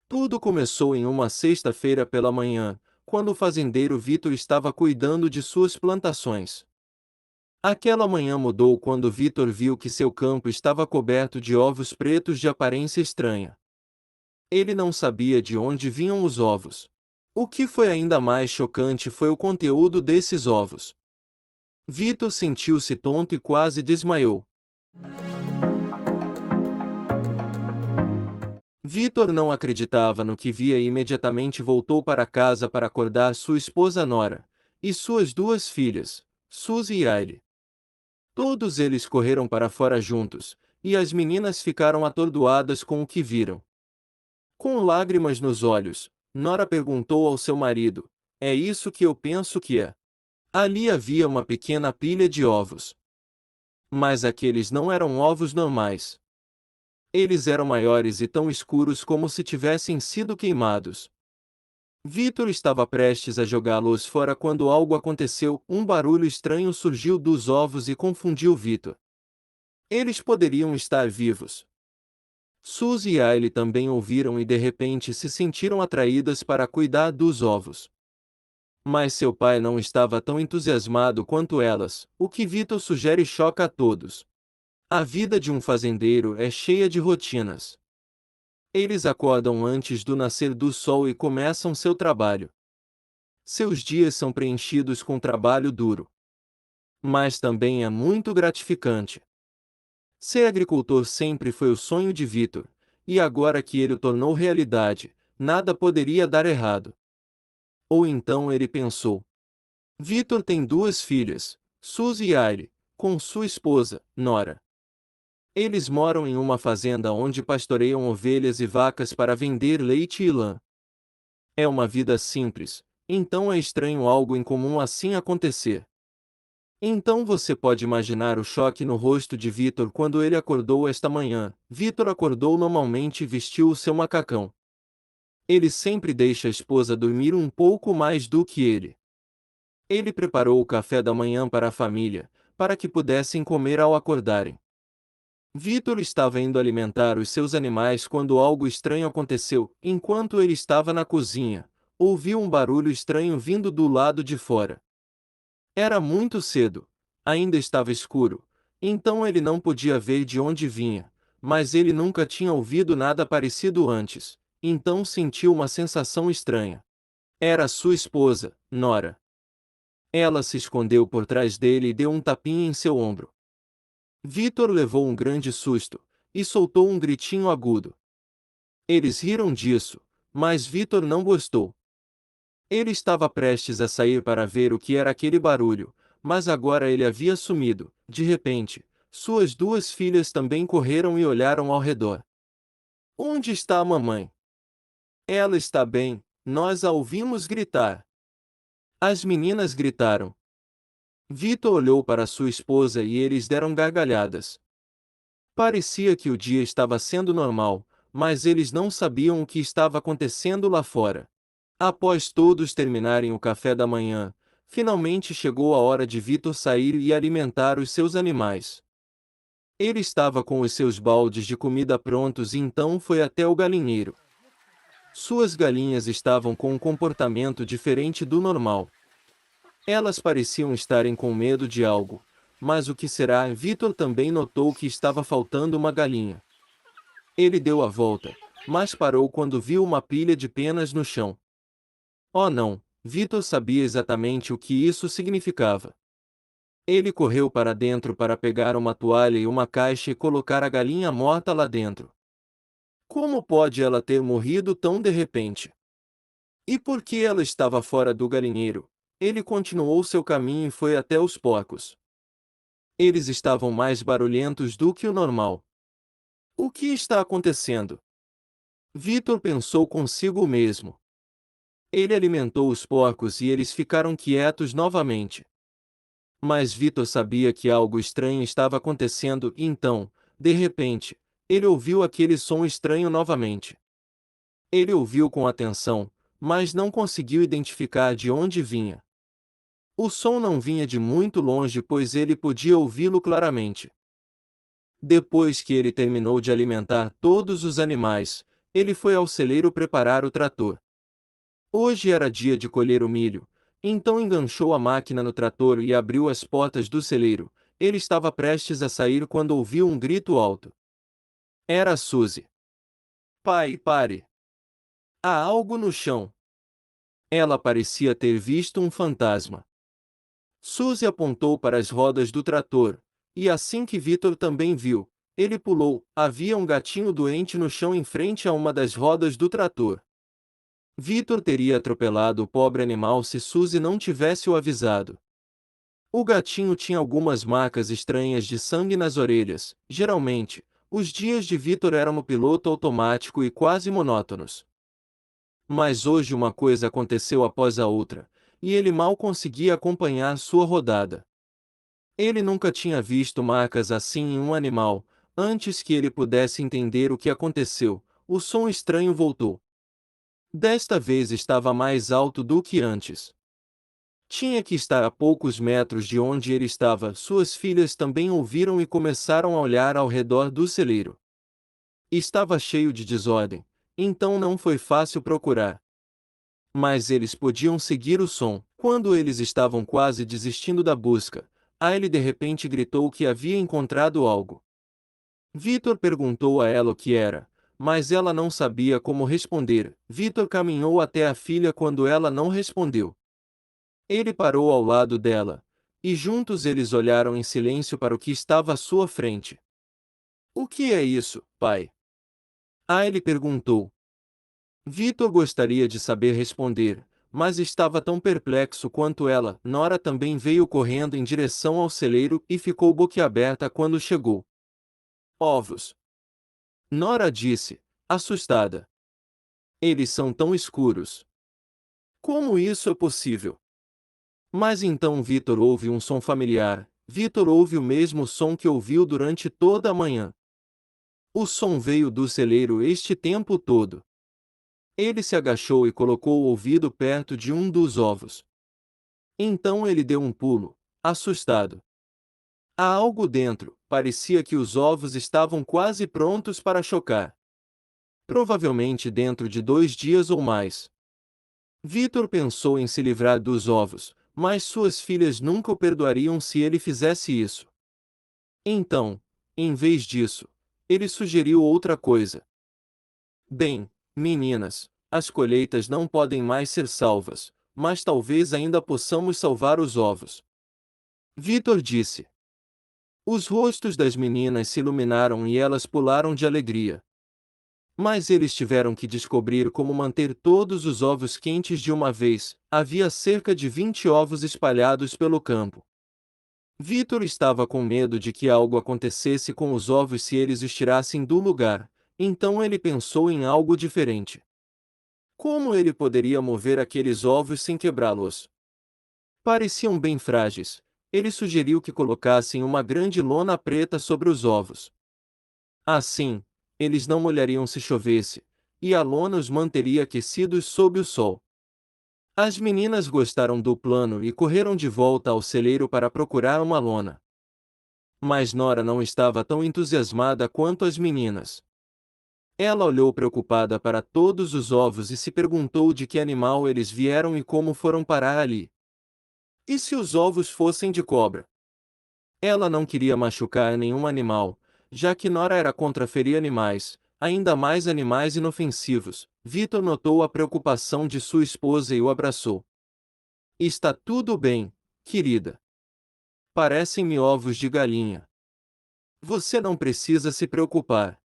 Tudo começou em uma sexta-feira pela manhã, quando o fazendeiro Vitor estava cuidando de suas plantações. Aquela manhã mudou quando Vitor viu que seu campo estava coberto de ovos pretos de aparência estranha. Ele não sabia de onde vinham os ovos. O que foi ainda mais chocante foi o conteúdo desses ovos. Vitor sentiu-se tonto e quase desmaiou. Vitor não acreditava no que via e imediatamente voltou para casa para acordar sua esposa Nora e suas duas filhas, Suzy e Ailey. Todos eles correram para fora juntos, e as meninas ficaram atordoadas com o que viram. Com lágrimas nos olhos, Nora perguntou ao seu marido: "É isso que eu penso que é?" Ali havia uma pequena pilha de ovos. Mas aqueles não eram ovos normais. Eles eram maiores e tão escuros como se tivessem sido queimados. Vitor estava prestes a jogá-los fora quando algo aconteceu. Um barulho estranho surgiu dos ovos e confundiu Vitor. Eles poderiam estar vivos. Suzy e Ailey também ouviram e de repente se sentiram atraídas para cuidar dos ovos. Mas seu pai não estava tão entusiasmado quanto elas, o que Vitor sugere choca a todos. A vida de um fazendeiro é cheia de rotinas. Eles acordam antes do nascer do sol e começam seu trabalho. Seus dias são preenchidos com trabalho duro. Mas também é muito gratificante. Ser agricultor sempre foi o sonho de Vitor, e agora que ele o tornou realidade, nada poderia dar errado. Ou então ele pensou. Vitor tem duas filhas, Suzy e Ailey, com sua esposa, Nora. Eles moram em uma fazenda onde pastoreiam ovelhas e vacas para vender leite e lã. É uma vida simples, então é estranho algo incomum assim acontecer. Então você pode imaginar o choque no rosto de Vitor quando ele acordou esta manhã. Vitor acordou normalmente e vestiu o seu macacão. Ele sempre deixa a esposa dormir um pouco mais do que ele. Ele preparou o café da manhã para a família, para que pudessem comer ao acordarem. Vitor estava indo alimentar os seus animais quando algo estranho aconteceu. Enquanto ele estava na cozinha, ouviu um barulho estranho vindo do lado de fora. Era muito cedo, ainda estava escuro, então ele não podia ver de onde vinha, mas ele nunca tinha ouvido nada parecido antes, então sentiu uma sensação estranha. Era sua esposa, Nora. Ela se escondeu por trás dele e deu um tapinha em seu ombro. Vitor levou um grande susto e soltou um gritinho agudo. Eles riram disso, mas Vitor não gostou. Ele estava prestes a sair para ver o que era aquele barulho, mas agora ele havia sumido. De repente, suas duas filhas também correram e olharam ao redor. Onde está a mamãe? Ela está bem, nós a ouvimos gritar. As meninas gritaram. Vitor olhou para sua esposa e eles deram gargalhadas. Parecia que o dia estava sendo normal, mas eles não sabiam o que estava acontecendo lá fora. Após todos terminarem o café da manhã, finalmente chegou a hora de Vitor sair e alimentar os seus animais. Ele estava com os seus baldes de comida prontos e então foi até o galinheiro. Suas galinhas estavam com um comportamento diferente do normal. Elas pareciam estarem com medo de algo, mas o que será? Vitor também notou que estava faltando uma galinha. Ele deu a volta, mas parou quando viu uma pilha de penas no chão. Oh não, Vitor sabia exatamente o que isso significava. Ele correu para dentro para pegar uma toalha e uma caixa e colocar a galinha morta lá dentro. Como pode ela ter morrido tão de repente? E por que ela estava fora do galinheiro? Ele continuou seu caminho e foi até os porcos. Eles estavam mais barulhentos do que o normal. O que está acontecendo? Vitor pensou consigo mesmo. Ele alimentou os porcos e eles ficaram quietos novamente. Mas Vitor sabia que algo estranho estava acontecendo e então, de repente, ele ouviu aquele som estranho novamente. Ele ouviu com atenção, mas não conseguiu identificar de onde vinha. O som não vinha de muito longe, pois ele podia ouvi-lo claramente. Depois que ele terminou de alimentar todos os animais, Ele foi ao celeiro preparar o trator. Hoje era dia de colher o milho, então enganchou a máquina no trator e abriu as portas do celeiro. Ele estava prestes a sair quando ouviu um grito alto. Era Suzy. Pai, pare! Há algo no chão. Ela parecia ter visto um fantasma. Suzy apontou para as rodas do trator, e assim que Victor também viu, ele pulou. Havia um gatinho doente no chão em frente a uma das rodas do trator. Victor teria atropelado o pobre animal se Suzy não tivesse o avisado. O gatinho tinha algumas marcas estranhas de sangue nas orelhas. Geralmente, os dias de Victor eram no piloto automático e quase monótonos. Mas hoje uma coisa aconteceu após a outra, e ele mal conseguia acompanhar sua rodada. Ele nunca tinha visto marcas assim em um animal. Antes que ele pudesse entender o que aconteceu, o som estranho voltou. Desta vez estava mais alto do que antes. Tinha que estar a poucos metros de onde ele estava. Suas filhas também ouviram e começaram a olhar ao redor do celeiro. Estava cheio de desordem, então não foi fácil procurar. Mas eles podiam seguir o som. Quando eles estavam quase desistindo da busca, Ailey de repente gritou que havia encontrado algo. Victor perguntou a ela o que era, mas ela não sabia como responder. Victor caminhou até a filha quando ela não respondeu. Ele parou ao lado dela, e juntos eles olharam em silêncio para o que estava à sua frente. O que é isso, pai? Ailey perguntou. Victor gostaria de saber responder, mas estava tão perplexo quanto ela. Nora também veio correndo em direção ao celeiro e ficou boquiaberta quando chegou. Ovos! Nora disse, assustada. Eles são tão escuros. Como isso é possível? Mas então Victor ouve um som familiar. Victor ouve o mesmo som que ouviu durante toda a manhã. O som veio do celeiro este tempo todo. Ele se agachou e colocou o ouvido perto de um dos ovos. Então ele deu um pulo, assustado. Há algo dentro. Parecia que os ovos estavam quase prontos para chocar. Provavelmente dentro de 2 dias ou mais. Victor pensou em se livrar dos ovos, mas suas filhas nunca o perdoariam se ele fizesse isso. Então, em vez disso, ele sugeriu outra coisa. Bem, meninas, as colheitas não podem mais ser salvas, mas talvez ainda possamos salvar os ovos. Victor disse. Os rostos das meninas se iluminaram e elas pularam de alegria. Mas eles tiveram que descobrir como manter todos os ovos quentes de uma vez. Havia cerca de 20 ovos espalhados pelo campo. Victor estava com medo de que algo acontecesse com os ovos se eles os tirassem do lugar, então ele pensou em algo diferente. Como ele poderia mover aqueles ovos sem quebrá-los? Pareciam bem frágeis. Ele sugeriu que colocassem uma grande lona preta sobre os ovos. Assim, eles não molhariam se chovesse, e a lona os manteria aquecidos sob o sol. As meninas gostaram do plano e correram de volta ao celeiro para procurar uma lona. Mas Nora não estava tão entusiasmada quanto as meninas. Ela olhou preocupada para todos os ovos e se perguntou de que animal eles vieram e como foram parar ali. E se os ovos fossem de cobra? Ela não queria machucar nenhum animal, já que Nora era contra ferir animais, ainda mais animais inofensivos. Victor notou a preocupação de sua esposa e o abraçou. Está tudo bem, querida. Parecem-me ovos de galinha. Você não precisa se preocupar.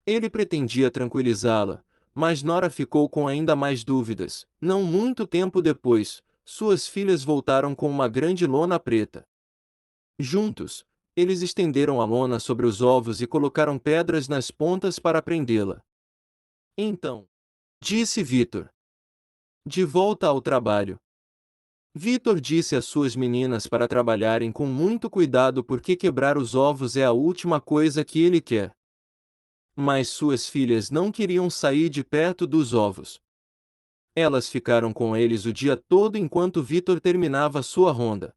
Ele pretendia tranquilizá-la, mas Nora ficou com ainda mais dúvidas. Não muito tempo depois, suas filhas voltaram com uma grande lona preta. Juntos, eles estenderam a lona sobre os ovos e colocaram pedras nas pontas para prendê-la. Então, disse Victor. De volta ao trabalho. Victor disse às suas meninas para trabalharem com muito cuidado porque quebrar os ovos é a última coisa que ele quer. Mas suas filhas não queriam sair de perto dos ovos. Elas ficaram com eles o dia todo enquanto Victor terminava sua ronda.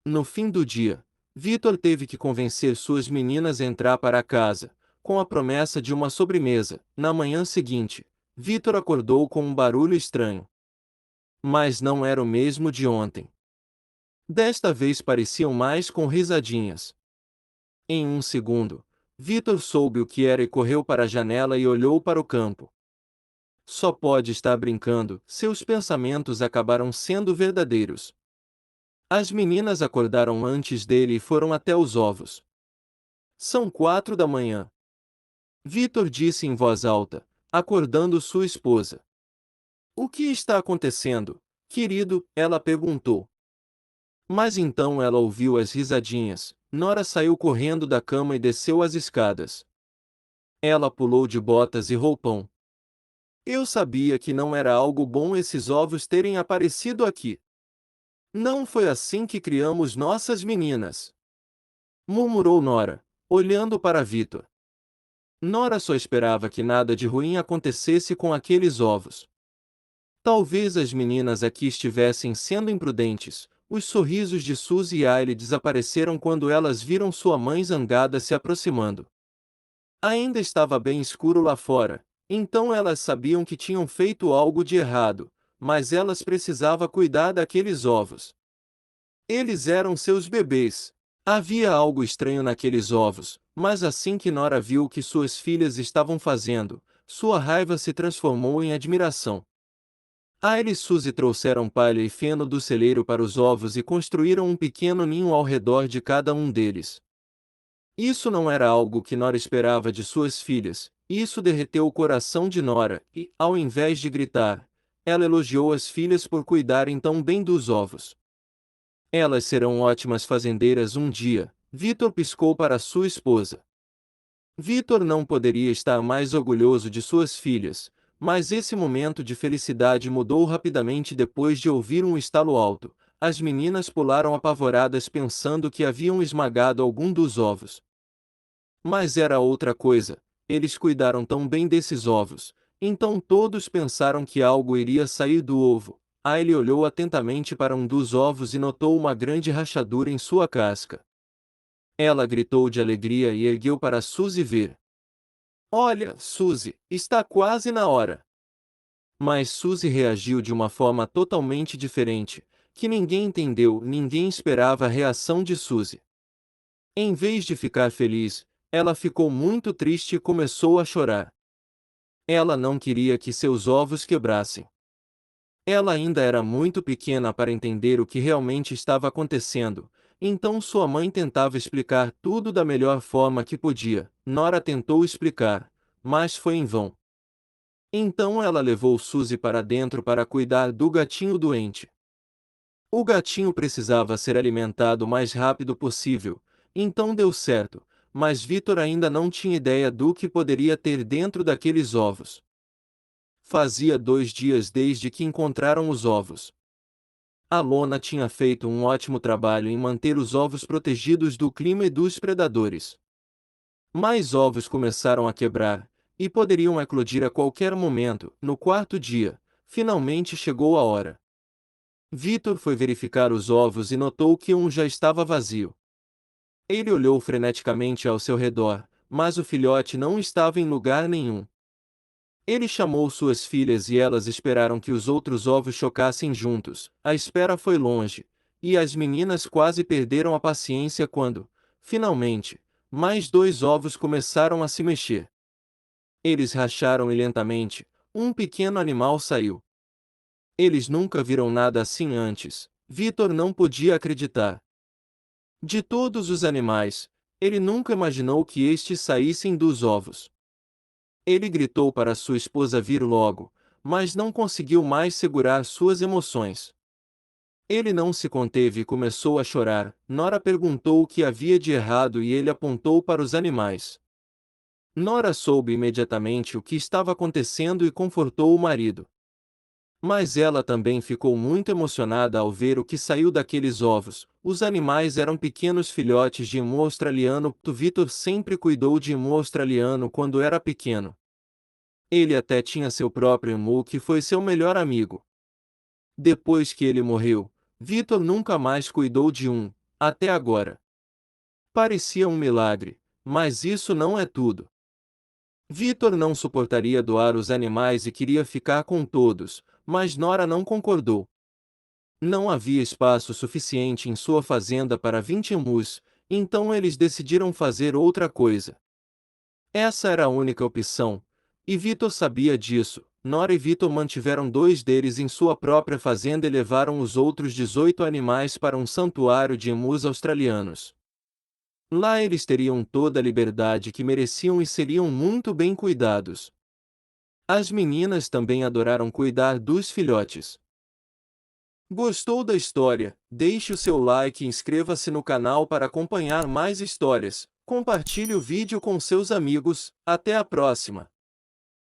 No fim do dia, Victor teve que convencer suas meninas a entrar para casa, com a promessa de uma sobremesa. Na manhã seguinte, Vitor acordou com um barulho estranho. Mas não era o mesmo de ontem. Desta vez pareciam mais com risadinhas. Em um segundo, Vitor soube o que era e correu para a janela e olhou para o campo. Só pode estar brincando, seus pensamentos acabaram sendo verdadeiros. As meninas acordaram antes dele e foram até os ovos. São 4 da manhã. Vitor disse em voz alta, acordando sua esposa. O que está acontecendo, querido? Ela perguntou. Mas então ela ouviu as risadinhas. Nora saiu correndo da cama e desceu as escadas. Ela pulou de botas e roupão. Eu sabia que não era algo bom esses ovos terem aparecido aqui. Não foi assim que criamos nossas meninas. Murmurou Nora, olhando para Vitor. Nora só esperava que nada de ruim acontecesse com aqueles ovos. Talvez as meninas aqui estivessem sendo imprudentes. Os sorrisos de Suzy e Ailey desapareceram quando elas viram sua mãe zangada se aproximando. Ainda estava bem escuro lá fora, então elas sabiam que tinham feito algo de errado, mas elas precisavam cuidar daqueles ovos. Eles eram seus bebês. Havia algo estranho naqueles ovos, mas assim que Nora viu o que suas filhas estavam fazendo, sua raiva se transformou em admiração. Ailey e Suzy trouxeram palha e feno do celeiro para os ovos e construíram um pequeno ninho ao redor de cada um deles. Isso não era algo que Nora esperava de suas filhas. Isso derreteu o coração de Nora, e, ao invés de gritar, ela elogiou as filhas por cuidarem tão bem dos ovos. Elas serão ótimas fazendeiras um dia, Vitor piscou para sua esposa. Vitor não poderia estar mais orgulhoso de suas filhas, mas esse momento de felicidade mudou rapidamente depois de ouvir um estalo alto. As meninas pularam apavoradas pensando que haviam esmagado algum dos ovos. Mas era outra coisa, eles cuidaram tão bem desses ovos, então todos pensaram que algo iria sair do ovo. Ailey olhou atentamente para um dos ovos e notou uma grande rachadura em sua casca. Ela gritou de alegria e ergueu para Suzy ver. Olha, Suzy, está quase na hora. Mas Suzy reagiu de uma forma totalmente diferente, que ninguém entendeu, ninguém esperava a reação de Suzy. Em vez de ficar feliz, ela ficou muito triste e começou a chorar. Ela não queria que seus ovos quebrassem. Ela ainda era muito pequena para entender o que realmente estava acontecendo, então sua mãe tentava explicar tudo da melhor forma que podia. Nora tentou explicar, mas foi em vão. Então ela levou Suzy para dentro para cuidar do gatinho doente. O gatinho precisava ser alimentado o mais rápido possível, então deu certo, mas Vitor ainda não tinha ideia do que poderia ter dentro daqueles ovos. Fazia 2 dias desde que encontraram os ovos. A lona tinha feito um ótimo trabalho em manter os ovos protegidos do clima e dos predadores. Mais ovos começaram a quebrar, e poderiam eclodir a qualquer momento. No 4º dia, finalmente chegou a hora. Vitor foi verificar os ovos e notou que um já estava vazio. Ele olhou freneticamente ao seu redor, mas o filhote não estava em lugar nenhum. Ele chamou suas filhas e elas esperaram que os outros ovos chocassem juntos. A espera foi longe, e as meninas quase perderam a paciência quando, finalmente, mais 2 ovos começaram a se mexer. Eles racharam e lentamente, um pequeno animal saiu. Eles nunca viram nada assim antes. Vitor não podia acreditar. De todos os animais, ele nunca imaginou que estes saíssem dos ovos. Ele gritou para sua esposa vir logo, mas não conseguiu mais segurar suas emoções. Ele não se conteve e começou a chorar. Nora perguntou o que havia de errado e ele apontou para os animais. Nora soube imediatamente o que estava acontecendo e confortou o marido. Mas ela também ficou muito emocionada ao ver o que saiu daqueles ovos. Os animais eram pequenos filhotes de emu australiano. Vitor sempre cuidou de emu australiano quando era pequeno. Ele até tinha seu próprio emu que foi seu melhor amigo. Depois que ele morreu, Vitor nunca mais cuidou de um, até agora. Parecia um milagre, mas isso não é tudo. Vitor não suportaria doar os animais e queria ficar com todos, mas Nora não concordou. Não havia espaço suficiente em sua fazenda para 20 emus, então eles decidiram fazer outra coisa. Essa era a única opção, e Vitor sabia disso. Nora e Vitor mantiveram 2 deles em sua própria fazenda e levaram os outros 18 animais para um santuário de emus australianos. Lá eles teriam toda a liberdade que mereciam e seriam muito bem cuidados. As meninas também adoraram cuidar dos filhotes. Gostou da história? Deixe o seu like e inscreva-se no canal para acompanhar mais histórias. Compartilhe o vídeo com seus amigos. Até a próxima!